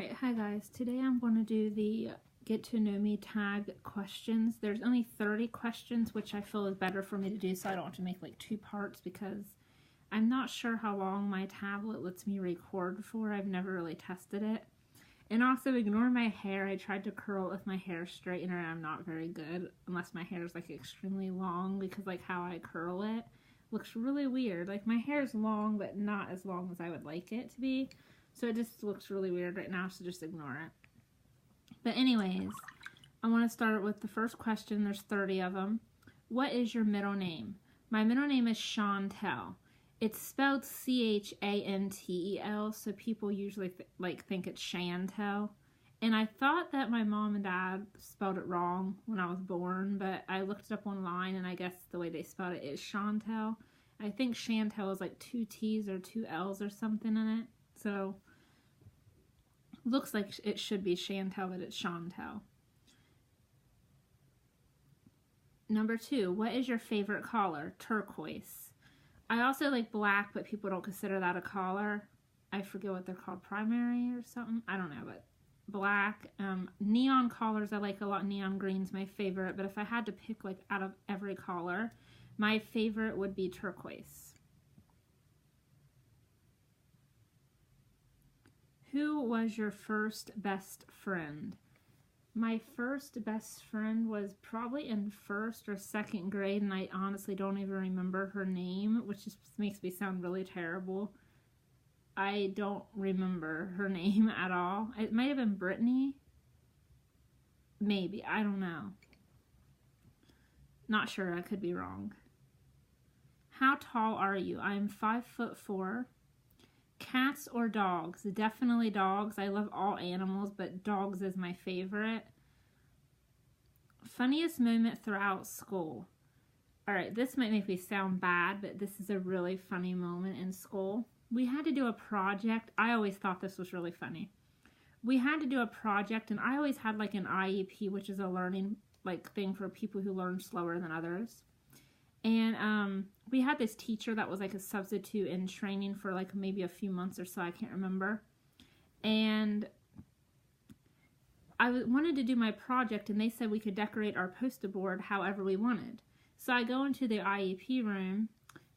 Alright, hi guys. Today I'm going to do the Get to Know Me tag questions. There's only 30 questions, which I feel is better for me to do so I don't have to make like two parts because I'm not sure how long my tablet lets me record for. I've never really tested it. And also, ignore my hair. I tried to curl it with my hair straightener and I'm not very good unless my hair is like extremely long, because like how I curl it looks really weird. Like my hair is long but not as long as I would like it to be. So it just looks really weird right now, so just ignore it. But anyways, I want to start with the first question. There's 30 of them. What is your middle name? My middle name is Chantel. It's spelled C-H-A-N-T-E-L, so people usually think it's Chantel. And I thought that my mom and dad spelled it wrong when I was born, but I looked it up online, and I guess the way they spelled it is Chantel. I think Chantel is like 2 T's or 2 L's or something in it. So, looks like it should be Chantel, but it's Chantel. Number 2, what is your favorite color? Turquoise. I also like black, but people don't consider that a color. I forget what they're called, primary or something. I don't know, but black. Neon colors I like a lot. Neon green's my favorite, but if I had to pick like out of every color, my favorite would be turquoise. Who was your first best friend? My first best friend was probably in 1st or 2nd grade, and I honestly don't even remember her name, which just makes me sound really terrible. I don't remember her name at all. It might have been Brittany. Maybe. I don't know. Not sure. I could be wrong. How tall are you? I'm 5'4". Cats or dogs? Definitely dogs. I love all animals, but dogs is my favorite. Funniest moment throughout school? Alright, this might make me sound bad, but this is a really funny moment in school. We had to do a project. I always thought this was really funny. We had to do a project, and I always had like an IEP, which is a learning thing for people who learn slower than others. And we had this teacher that was like a substitute in training for like maybe a few months or so, I can't remember. And I wanted to do my project, and they said we could decorate our poster board however we wanted. So I go into the IEP room,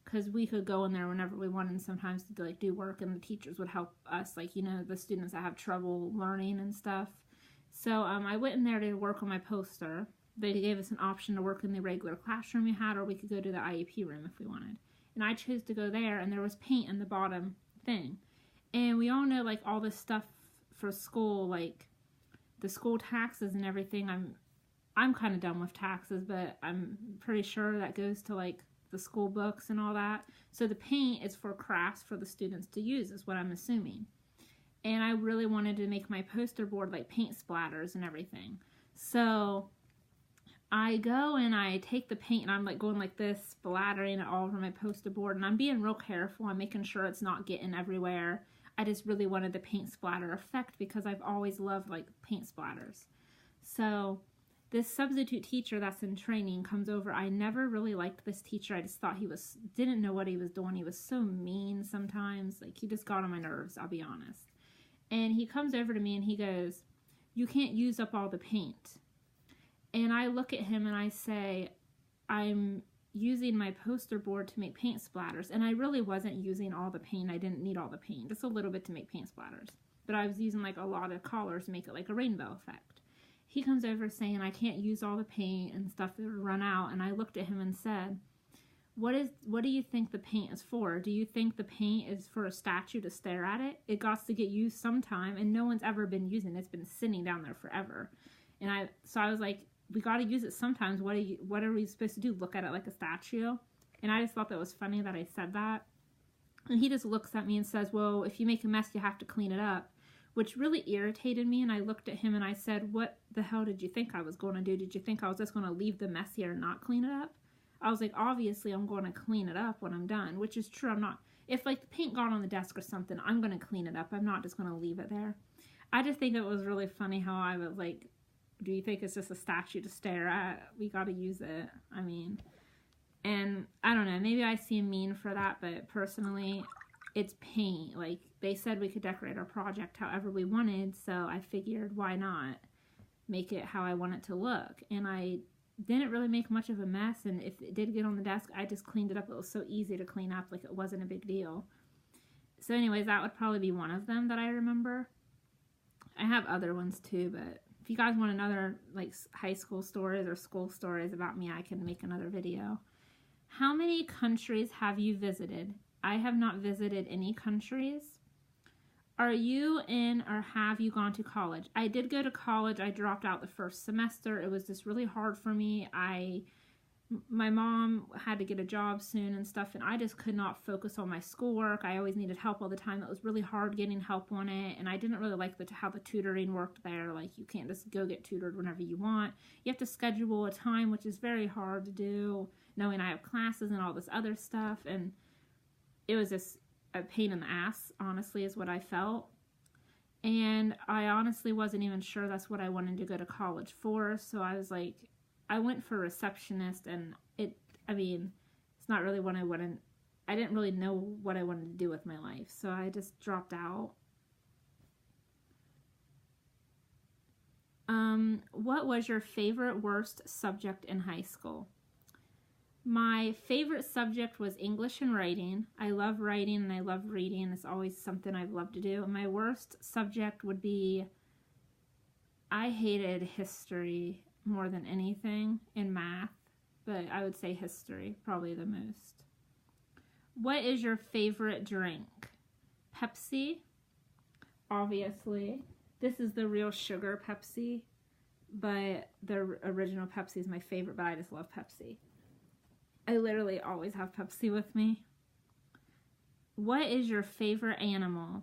because we could go in there whenever we wanted, and sometimes to like do work, and the teachers would help us, like, you know, the students that have trouble learning and stuff. So I went in there to work on my poster. They gave us an option to work in the regular classroom we had, or we could go to the IEP room if we wanted. And I chose to go there, and there was paint in the bottom thing. And we all know, like, all this stuff for school, like the school taxes and everything. I'm kind of done with taxes, but I'm pretty sure that goes to, like, the school books and all that. So the paint is for crafts for the students to use, is what I'm assuming. And I really wanted to make my poster board, like, paint splatters and everything. So I go and I take the paint, and I'm like going like this, splattering it all over my poster board, and I'm being real careful. I'm making sure it's not getting everywhere. I just really wanted the paint splatter effect because I've always loved like paint splatters. So this substitute teacher that's in training comes over. I never really liked this teacher. I just thought didn't know what he was doing. He was so mean sometimes. Like, he just got on my nerves, I'll be honest. And he comes over to me and he goes, "You can't use up all the paint." And I look at him and I say, "I'm using my poster board to make paint splatters." And I really wasn't using all the paint. I didn't need all the paint, just a little bit to make paint splatters. But I was using like a lot of colors to make it like a rainbow effect. He comes over saying I can't use all the paint and stuff, that would run out. And I looked at him and said, what do you think the paint is for? Do you think the paint is for a statue to stare at it? It got to get used sometime, and no one's ever been using it. It's been sitting down there forever. And so I was like, we got to use it sometimes. What are we supposed to do? Look at it like a statue? And I just thought that was funny that I said that. And he just looks at me and says, "Well, if you make a mess, you have to clean it up," which really irritated me. And I looked at him and I said, "What the hell did you think I was going to do? Did you think I was just going to leave the mess here and not clean it up?" I was like, obviously I'm going to clean it up when I'm done, which is true. I'm not, if like the paint got on the desk or something, I'm going to clean it up. I'm not just going to leave it there. I just think it was really funny how I was like, "Do you think it's just a statue to stare at? We got to use it." I mean, and I don't know, maybe I seem mean for that, but personally, it's paint. Like, they said we could decorate our project however we wanted, so I figured, why not make it how I want it to look? And I didn't really make much of a mess, and if it did get on the desk, I just cleaned it up. It was so easy to clean up, like it wasn't a big deal. So anyways, that would probably be one of them that I remember. I have other ones too, but if you guys want another like high school stories or school stories about me, I can make another video. How many countries have you visited? I have not visited any countries. Are you in or have you gone to college? I did go to college. I dropped out the first semester. It was just really hard for me. My mom had to get a job soon and stuff, and I just could not focus on my schoolwork. I always needed help all the time. It was really hard getting help on it, and I didn't really like how the tutoring worked there. Like, you can't just go get tutored whenever you want. You have to schedule a time, which is very hard to do, knowing I have classes and all this other stuff, and it was just a pain in the ass, honestly, is what I felt. And I honestly wasn't even sure that's what I wanted to go to college for, so I was like, I went for receptionist, and it's not really what I wanted. I didn't really know what I wanted to do with my life, so I just dropped out. What was your favorite worst subject in high school? My favorite subject was English and writing. I love writing and I love reading. It's always something I've loved to do. And my worst subject would be, I hated history more than anything, in math, but I would say history probably the most. What is your favorite drink? Pepsi, obviously. This is the real sugar Pepsi, but the original Pepsi is my favorite, but I just love Pepsi. I literally always have Pepsi with me. What is your favorite animal?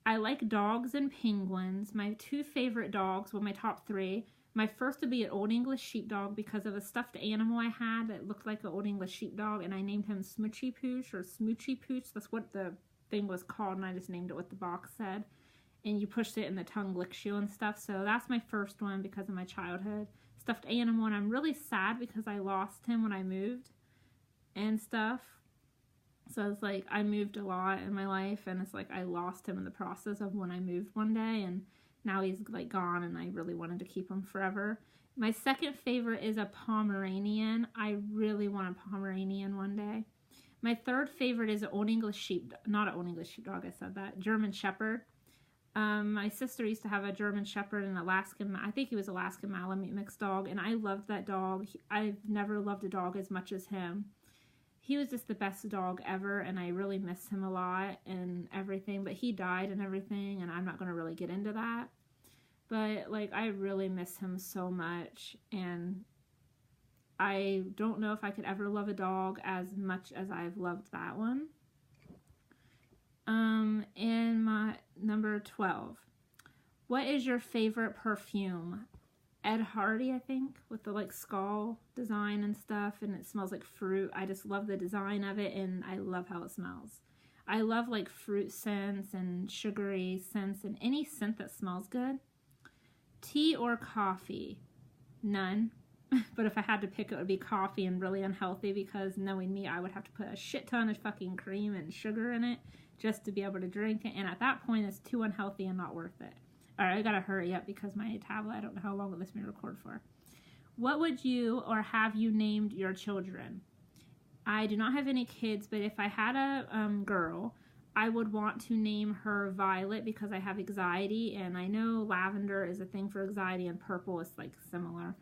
I like dogs and penguins. My two favorite dogs, well, my top three. My first would be an Old English Sheepdog because of a stuffed animal I had that looked like an Old English Sheepdog, and I named him Smoochy Pooch or Smoochy Pooch. That's what the thing was called, and I just named it what the box said. And you pushed it and the tongue licks you and stuff. So that's my first one because of my childhood. Stuffed animal, and I'm really sad because I lost him when I moved and stuff. So it's like I moved a lot in my life, and it's like I lost him in the process of when I moved one day, and now he's like gone, and I really wanted to keep him forever. My second favorite is a Pomeranian. I really want a Pomeranian one day. My third favorite is an Old English Sheepdog. Not an Old English Sheepdog, I said that. German Shepherd. My sister used to have a German Shepherd and Alaskan, I think he was Alaskan Malamute mixed dog, and I loved that dog. I've never loved a dog as much as him. He was just the best dog ever, and I really miss him a lot and everything, but he died and everything, and I'm not going to really get into that. But, like, I really miss him so much, and I don't know if I could ever love a dog as much as I've loved that one. And my number 12. What is your favorite perfume? Ed Hardy, I think, with the like skull design and stuff, and it smells like fruit. I just love the design of it, and I love how it smells. I love like fruit scents and sugary scents and any scent that smells good. Tea or coffee? None. But if I had to pick, it would be coffee, and really unhealthy because knowing me, I would have to put a shit ton of fucking cream and sugar in it just to be able to drink it, and at that point, it's too unhealthy and not worth it. Alright, I gotta hurry up because my tablet, I don't know how long will this may record for. What would you or have you named your children? I do not have any kids, but if I had a girl, I would want to name her Violet because I have anxiety, and I know lavender is a thing for anxiety, and purple is like similar.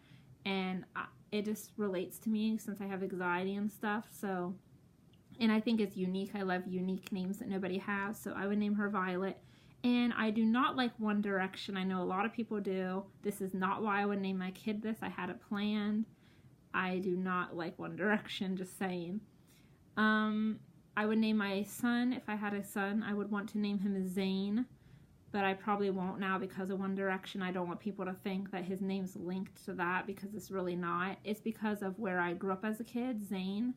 And it just relates to me since I have anxiety and stuff, so. And I think it's unique. I love unique names that nobody has, so I would name her Violet. And I do not like One Direction. I know a lot of people do. This is not why I would name my kid this. I had it planned. I do not like One Direction, just saying. I would name my son, if I had a son, I would want to name him Zayn. But I probably won't now because of One Direction. I don't want people to think that his name's linked to that because it's really not. It's because of where I grew up as a kid, Zayn.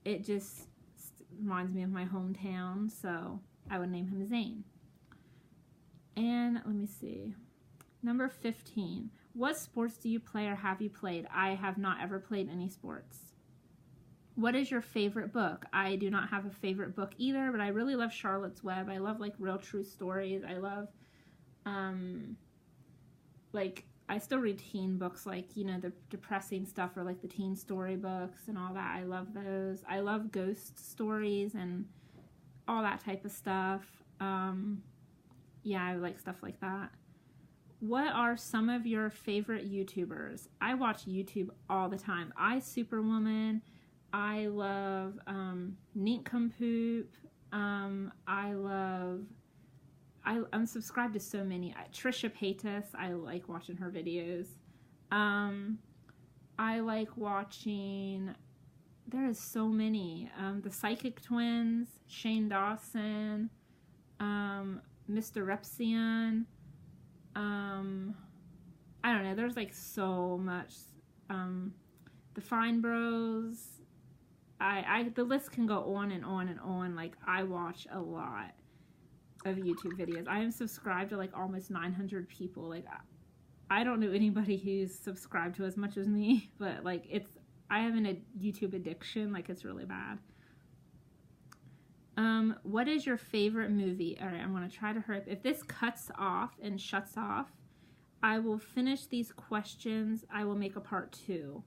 It just reminds me of my hometown, so I would name him Zayn. And let me see. Number 15. What sports do you play or have you played? I have not ever played any sports. What is your favorite book? I do not have a favorite book either, but I really love Charlotte's Web. I love like real true stories. I love like I still read teen books, like, you know, the depressing stuff, or like the teen story books and all that. I love those. I love ghost stories and all that type of stuff. Yeah, I like stuff like that. What are some of your favorite YouTubers? I watch YouTube all the time. iSuperwoman. I love Nincompoop. I'm subscribed to so many. Trisha Paytas, I like watching her videos. I like watching, there is so many. The Psychic Twins, Shane Dawson, Mr. Repzion. I don't know, there's like so much. The Fine Bros. The list can go on and on and on. Like, I watch a lot of YouTube videos. I am subscribed to like almost 900 people. Like, I don't know anybody who's subscribed to as much as me, but like, I have a YouTube addiction. Like, it's really bad. What is your favorite movie? All right, I'm going to try to hurry up. If this cuts off and shuts off, I will finish these questions. I will make a part 2.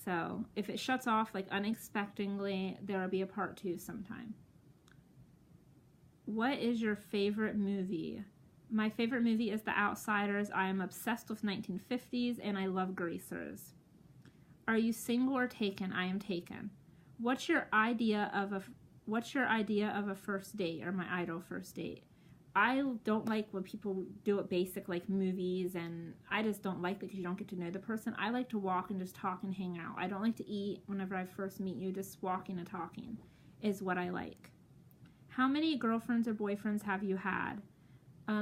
So if it shuts off like unexpectedly, there will be a part 2 sometime. What is your favorite movie? My favorite movie is The Outsiders. I am obsessed with 1950s and I love Greasers. Are you single or taken? I am taken. What's your idea of a first date, or my ideal first date? I don't like when people do it basic, like movies, and I just don't like that because you don't get to know the person. I like to walk and just talk and hang out. I don't like to eat whenever I first meet you. Just walking and talking is what I like. How many girlfriends or boyfriends have you had?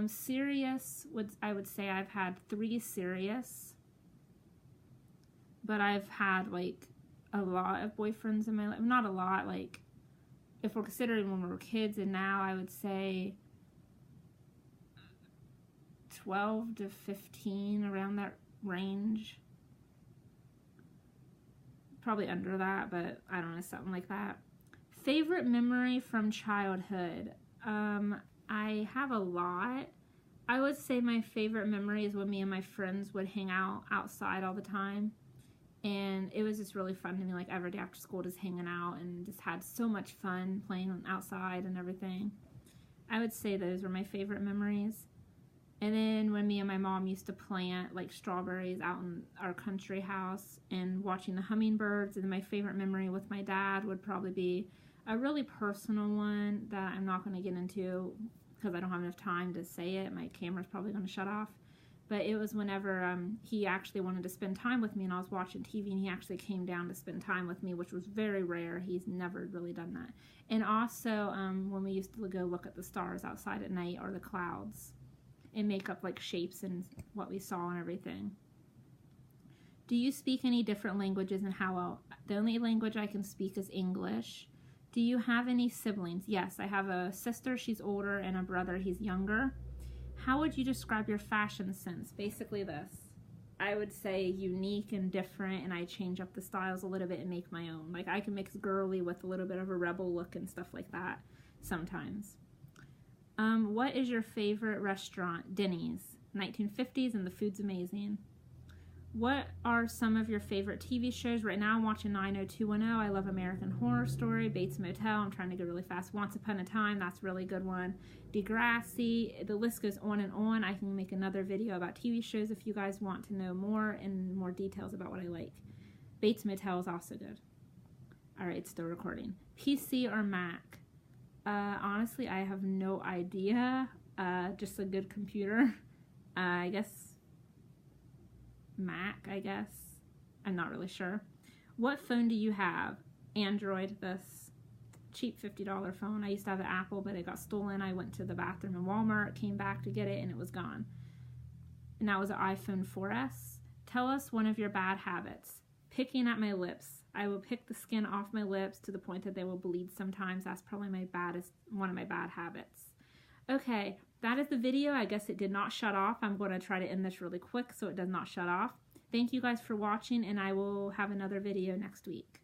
Serious, I would say I've had 3 serious, but I've had like a lot of boyfriends in my life. Not a lot, like if we're considering when we were kids, and now I would say 12 to 15, around that range. Probably under that, but I don't know, something like that. Favorite memory from childhood? I have a lot. I would say my favorite memory is when me and my friends would hang out outside all the time. And it was just really fun to me, like every day after school, just hanging out and just had so much fun playing outside and everything. I would say those were my favorite memories. And then when me and my mom used to plant like strawberries out in our country house and watching the hummingbirds. And my favorite memory with my dad would probably be a really personal one that I'm not going to get into because I don't have enough time to say it. My camera's probably going to shut off. But it was whenever he actually wanted to spend time with me and I was watching TV, and he actually came down to spend time with me, which was very rare. He's never really done that. And also when we used to go look at the stars outside at night, or the clouds, and make up like shapes and what we saw and everything. Do you speak any different languages, and how well? The only language I can speak is English. Do you have any siblings? Yes, I have a sister, she's older, and a brother, he's younger. How would you describe your fashion sense? Basically this. I would say unique and different, and I change up the styles a little bit and make my own. Like, I can mix girly with a little bit of a rebel look and stuff like that sometimes. What is your favorite restaurant? Denny's. 1950s, and the food's amazing. What are some of your favorite TV shows? Right now I'm watching 90210. I love American Horror Story, Bates Motel. I'm trying to go really fast. Once Upon a Time, that's a really good one. Degrassi. The list goes on and on. I can make another video about TV shows if you guys want to know more and more details about what I like. Bates Motel is also good. Alright, it's still recording. PC or Mac? Honestly, I have no idea. Just a good computer. I guess Mac, I guess. I'm not really sure. What phone do you have? Android, this cheap $50 phone. I used to have an Apple, but it got stolen. I went to the bathroom in Walmart, came back to get it, and it was gone. And that was an iPhone 4S. Tell us one of your bad habits. Picking at my lips. I will pick the skin off my lips to the point that they will bleed sometimes. That's probably one of my bad habits. Okay, that is the video. I guess it did not shut off. I'm going to try to end this really quick so it does not shut off. Thank you guys for watching, and I will have another video next week.